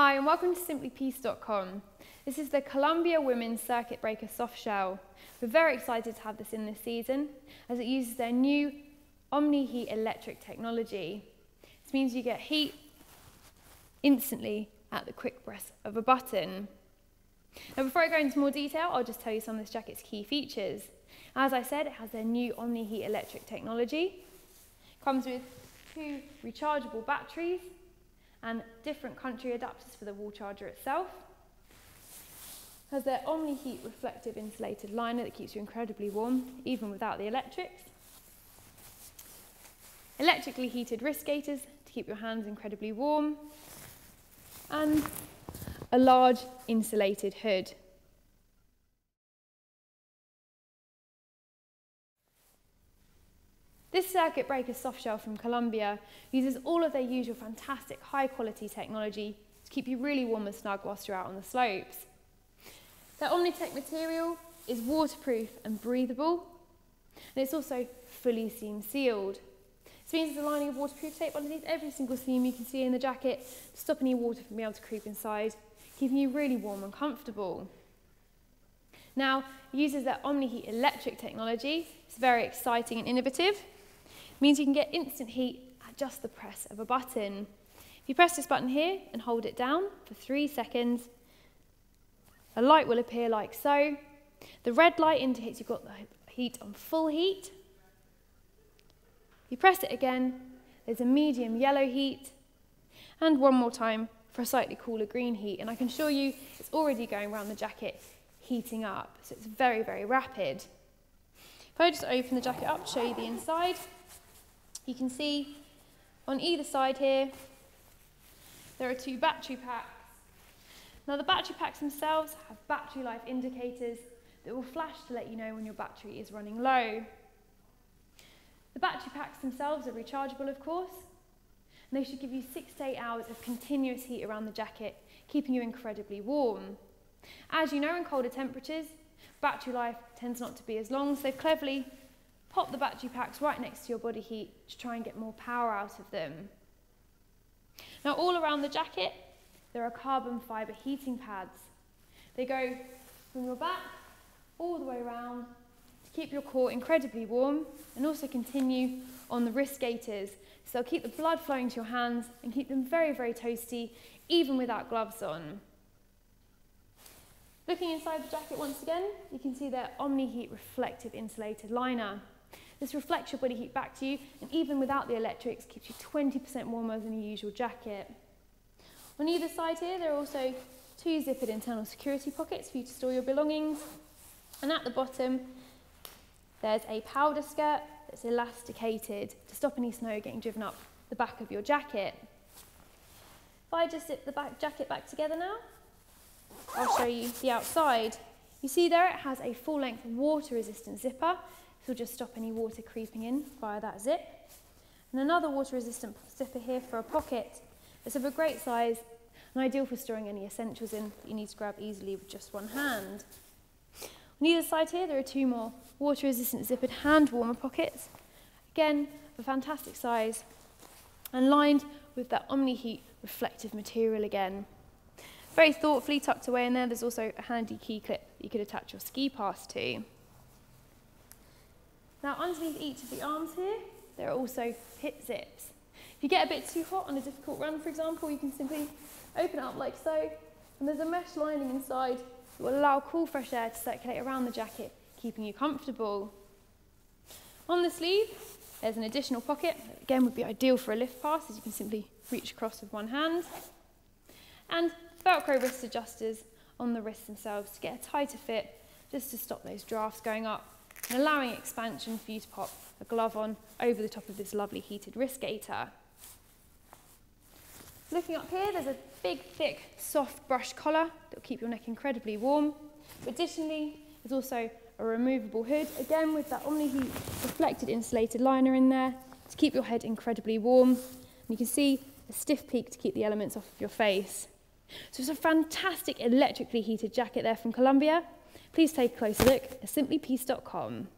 Hi and welcome to simplypeace.com. This is the Columbia Womens Circuit Breaker Softshell. We're very excited to have this in this season as it uses their new Omni-Heat Electric technology. This means you get heat instantly at the quick press of a button. Now before I go into more detail, I'll just tell you some of this jacket's key features. As I said, it has their new Omni-Heat Electric technology. It comes with 2 rechargeable batteries and different country adapters for the wall charger itself. It has their Omni-Heat reflective insulated liner that keeps you incredibly warm, even without the electrics. Electrically heated wrist gaiters to keep your hands incredibly warm. And a large insulated hood. This circuit breaker softshell from Columbia uses all of their usual fantastic high quality technology to keep you really warm and snug whilst you're out on the slopes. Their Omni-Tech material is waterproof and breathable, and it's also fully seam sealed. This means there's a lining of waterproof tape underneath every single seam you can see in the jacket to stop any water from being able to creep inside, keeping you really warm and comfortable. Now, it uses their Omni-Heat Electric technology. It's very exciting and innovative. It means you can get instant heat at just the press of a button. If you press this button here and hold it down for 3 seconds, a light will appear like so. The red light indicates you've got the heat on full heat. If you press it again, there's a medium yellow heat, and one more time for a slightly cooler green heat. And I can assure you it's already going around the jacket, heating up, so it's very, very rapid. If I just open the jacket up, show you the inside, you can see on either side here, there are 2 battery packs. Now the battery packs themselves have battery life indicators that will flash to let you know when your battery is running low. The battery packs themselves are rechargeable, of course, and they should give you 6 to 8 hours of continuous heat around the jacket, keeping you incredibly warm. As you know, in colder temperatures, battery life tends not to be as long, so they've cleverly popped the battery packs right next to your body heat to try and get more power out of them. Now all around the jacket, there are carbon fibre heating pads. They go from your back all the way around to keep your core incredibly warm and also continue on the wrist gaiters. So they'll keep the blood flowing to your hands and keep them very, very toasty, even without gloves on. Looking inside the jacket once again, you can see their Omni-Heat reflective insulated liner. This reflects your body heat back to you, and even without the electrics, keeps you 20% warmer than a usual jacket. On either side here, there are also 2 zippered internal security pockets for you to store your belongings. And at the bottom, there's a powder skirt that's elasticated to stop any snow getting driven up the back of your jacket. If I just zip the jacket back together now, I'll show you the outside. You see there it has a full-length water-resistant zipper. This will just stop any water creeping in via that zip. And another water-resistant zipper here for a pocket. It's of a great size and ideal for storing any essentials in that you need to grab easily with just one hand. On either side here, there are 2 more water-resistant zippered hand warmer pockets. Again, of a fantastic size and lined with that Omni-Heat reflective material again. Very thoughtfully tucked away in there, there's also a handy key clip that you could attach your ski pass to. Now underneath each of the arms here, there are also hip zips. If you get a bit too hot on a difficult run, for example, you can simply open it up like so, and there's a mesh lining inside that will allow cool fresh air to circulate around the jacket, keeping you comfortable. On the sleeve, there's an additional pocket that again would be ideal for a lift pass, as you can simply reach across with one hand. And Velcro wrist adjusters on the wrists themselves to get a tighter fit, just to stop those drafts going up and allowing expansion for you to pop a glove on over the top of this lovely heated wrist gaiter. Looking up here, there's a big, thick, soft brush collar that will keep your neck incredibly warm. But additionally, there's also a removable hood, again with that Omni-Heat reflected insulated liner in there to keep your head incredibly warm. And you can see a stiff peak to keep the elements off of your face. So it's a fantastic electrically heated jacket there from Columbia. Please take a closer look at simplypeace.com.